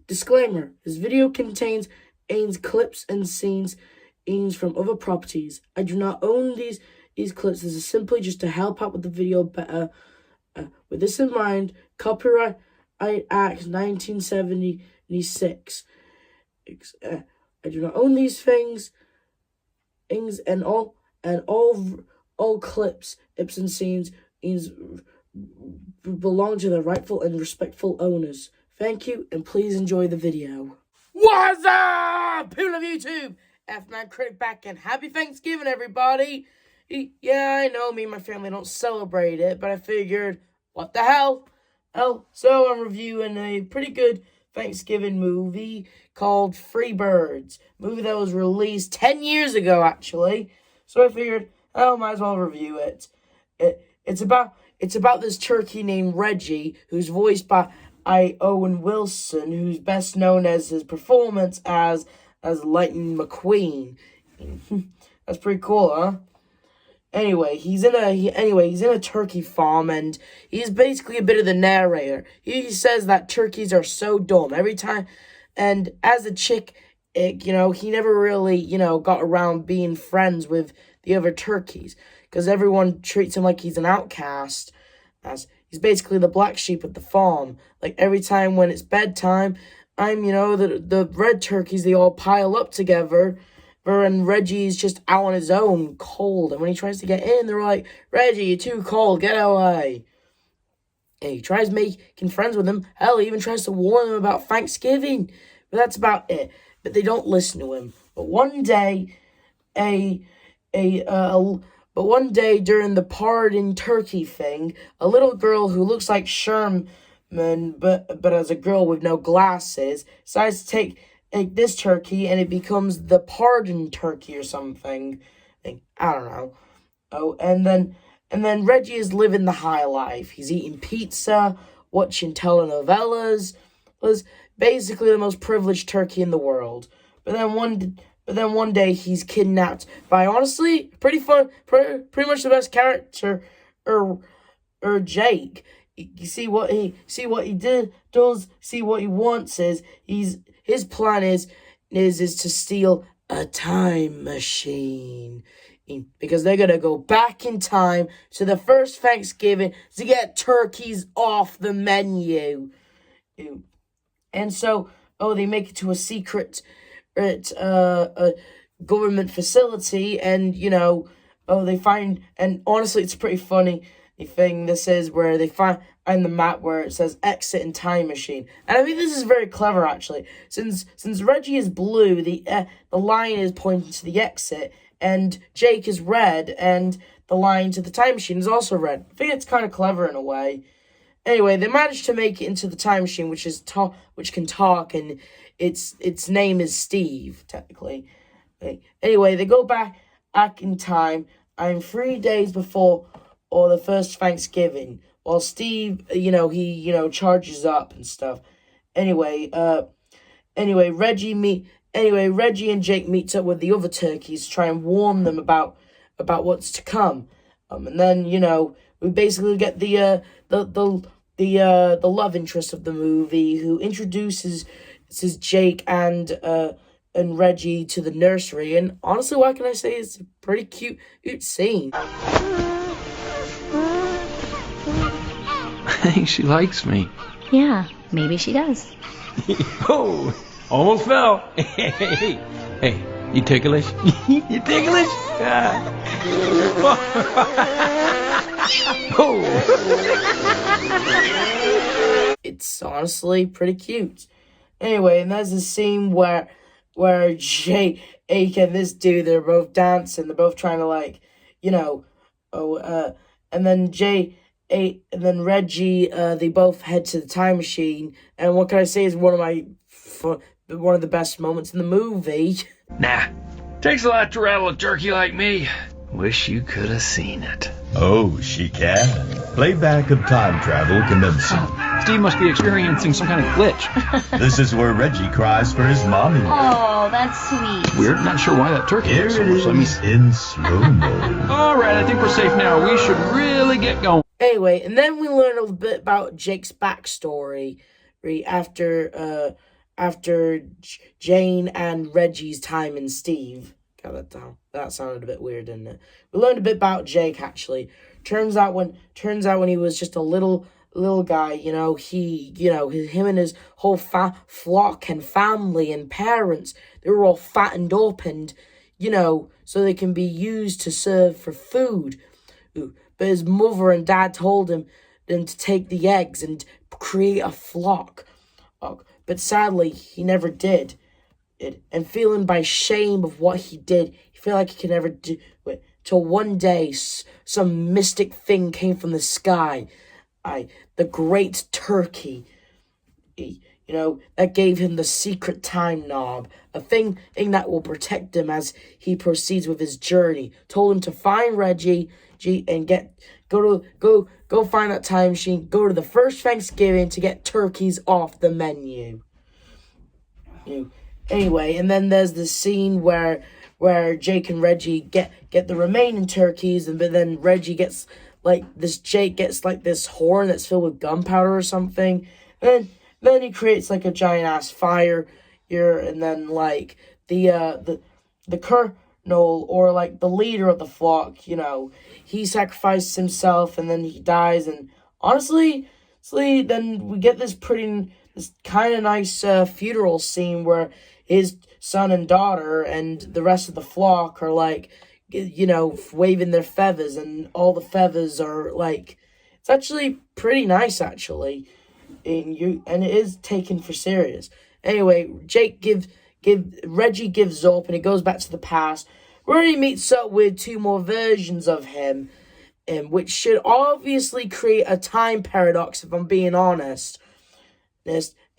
Disclaimer: this video contains clips and scenes from other properties. I do not own these clips. This is simply just to help out with the video better. With this in mind, Copyright Act 1976. I do not own these things and all clips and scenes belong to their rightful and respectful owners. Thank you, and please enjoy the video. What's up, people of YouTube? F-Man Critic back, and happy Thanksgiving, everybody. Yeah, I know me and my family don't celebrate it, but I figured, what the hell? So I'm reviewing a pretty good Thanksgiving movie called Free Birds. Movie that was released 10 years ago, actually. So I figured, might as well review it. It's about this turkey named Reggie, who's voiced by Owen Wilson, who's best known as his performance as Lightning McQueen. That's pretty cool, huh? Anyway, he's in a turkey farm, and he's basically a bit of the narrator. He says that turkeys are so dumb every time, and as a chick, he never really, got around being friends with the other turkeys, because everyone treats him like he's an outcast, as he's basically the black sheep of the farm. Like, every time when it's bedtime, the red turkeys, they all pile up together, and Reggie's just out on his own, cold. And when he tries to get in, they're like, "Reggie, you're too cold, get away." And he tries making friends with them. Hell, he even tries to warn them about Thanksgiving. But that's about it. But they don't listen to him. But one day, during the pardon turkey thing, a little girl who looks like Sherman, but as a girl with no glasses, decides to take this turkey, and it becomes the pardon turkey or something. I don't know. And then Reggie is living the high life. He's eating pizza, watching telenovelas. Was basically the most privileged turkey in the world. But then one day he's kidnapped by, honestly, pretty much the best character, Jake. You see what he wants is his plan is to steal a time machine, because they're gonna go back in time to the first Thanksgiving to get turkeys off the menu. And so, they make it to a secret a government facility, and they find, and honestly, it's a pretty funny thing. This is where they find on the map where it says exit and time machine, and I think this is very clever, actually, since Reggie is blue, the line is pointing to the exit, and Jake is red, and the line to the time machine is also red. I think it's kind of clever in a way. Anyway, they managed to make it into the time machine, which can talk, and its name is Steve, technically. Anyway, they go back in time, and 3 days before the first Thanksgiving, while Steve, he charges up and stuff. Anyway, Reggie and Jake meets up with the other turkeys to try and warn them about what's to come. And then we basically get the love interest of the movie, who introduces Jake and Reggie to the nursery. And honestly, what can I say? It's a pretty cute scene. I think she likes me. Yeah, maybe she does. Oh, almost fell. Hey, you ticklish? You ticklish? Oh. It's honestly pretty cute. Anyway, and there's a scene where Jake and this dude, they're both dancing. They're both trying to and then Reggie, they both head to the time machine. And what can I say is one of the best moments in the movie. Nah, takes a lot to rattle a turkey like me. Wish you could have seen it. Oh, she can. Playback of time travel commencing. Steve must be experiencing some kind of glitch. This is where Reggie cries for his mommy. Oh, that's sweet. Weird, not sure why that turkey Here is it so is in slow-mo. All right, I think we're safe now. We should really get going. Anyway, and then we learn a little bit about Jake's backstory after Jane and Reggie's time in Steve. Got that down. That sounded a bit weird, didn't it? We learned a bit about Jake actually. Turns out when he was just a little guy, him and his whole flock and family and parents, they were all fattened up and, so they can be used to serve for food. But his mother and dad told him to take the eggs and create a flock. But sadly, he never did. And feeling by shame of what he did, he felt like he could never do it. Till one day, some mystic thing came from the sky. The great turkey. That gave him the secret time knob. A thing that will protect him as he proceeds with his journey. Told him to find Reggie and go find that time machine. Go to the first Thanksgiving to get turkeys off the menu. Anyway, and then there's the scene where Jake and Reggie get the remaining turkeys, but then Reggie gets Jake gets like this horn that's filled with gunpowder or something. And then he creates like a giant ass fire here, and then like the colonel or like the leader of the flock, he sacrifices himself and then he dies. And honestly, then we get this kind of nice funeral scene where his son and daughter and the rest of the flock are like, waving their feathers, and all the feathers are like, it's actually pretty nice actually, and it is taken for serious. Anyway, Reggie gives up and he goes back to the past, where he meets up with two more versions of him, which should obviously create a time paradox if I'm being honest.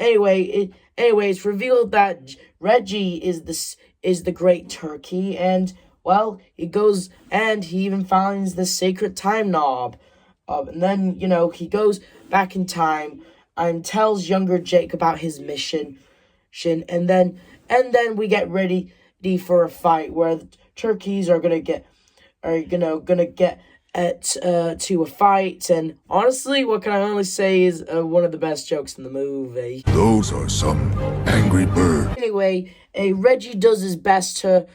Anyway, it's revealed that Reggie is the great turkey, and well, he goes and he even finds the sacred time knob. And then, he goes back in time and tells younger Jake about his mission. And then we get ready for a fight where the turkeys are gonna get to a fight. And honestly, what can I only say is one of the best jokes in the movie. Those are some angry birds. Anyway, Reggie does his best to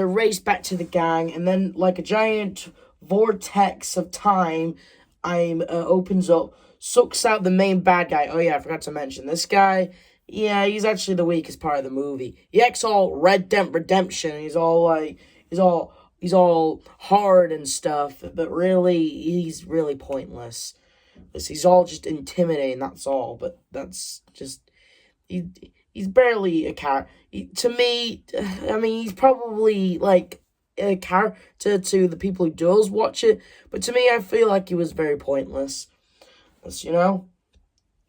race back to the gang, and then like a giant vortex of time opens up, sucks out the main bad guy. Oh yeah, I forgot to mention this guy. Yeah, he's actually the weakest part of the movie. He acts all redemption. He's all hard and stuff, but really, he's really pointless. He's all just intimidating, that's all. But that's just, he's barely a character. To me, I mean, he's probably like a character to the people who does watch it, but to me, I feel like he was very pointless.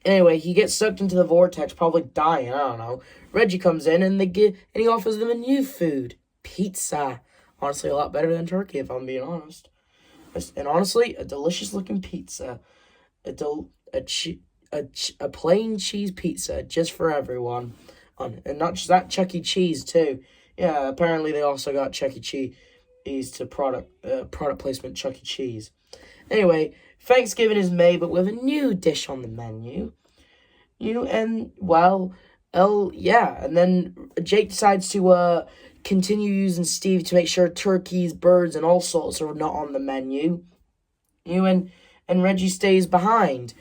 Anyway, he gets sucked into the vortex, probably dying, I don't know. Reggie comes in and he offers them a new food. Pizza. Honestly, a lot better than turkey, if I'm being honest. And honestly, a delicious looking pizza. A plain cheese pizza, just for everyone. And not just that, Chuck E. Cheese, too. Yeah, apparently they also got Chuck E. Cheese to product placement Chuck E. Cheese. Anyway, Thanksgiving is made, but with a new dish on the menu. And then Jake decides to continue using Steve to make sure turkeys, birds, and all sorts are not on the menu. And Reggie stays behind.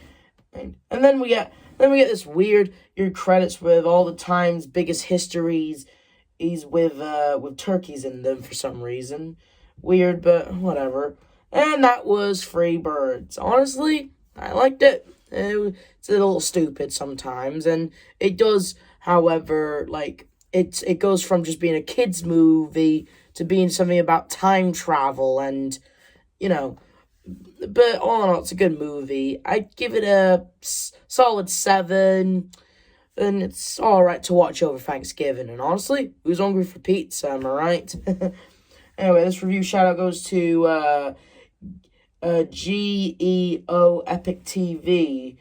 And then we get this weird credits with all the time's biggest histories with turkeys in them for some reason. Weird, but whatever. And that was Free Birds. Honestly, I liked it. It's a little stupid sometimes, and it does, however, it goes from just being a kid's movie to being something about time travel, and, but all in all, it's a good movie. I'd give it a solid 7, and it's alright to watch over Thanksgiving, and honestly, who's hungry for pizza, am I right? Anyway, this review shout-out goes to, GEO Epic TV.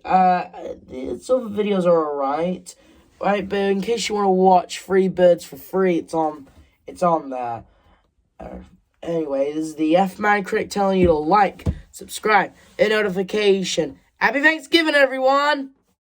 Some of the videos are alright, right? But in case you want to watch Free Birds for free, it's on there. Anyway, this is the F-Man Critic telling you to like, subscribe, and notification. Happy Thanksgiving, everyone!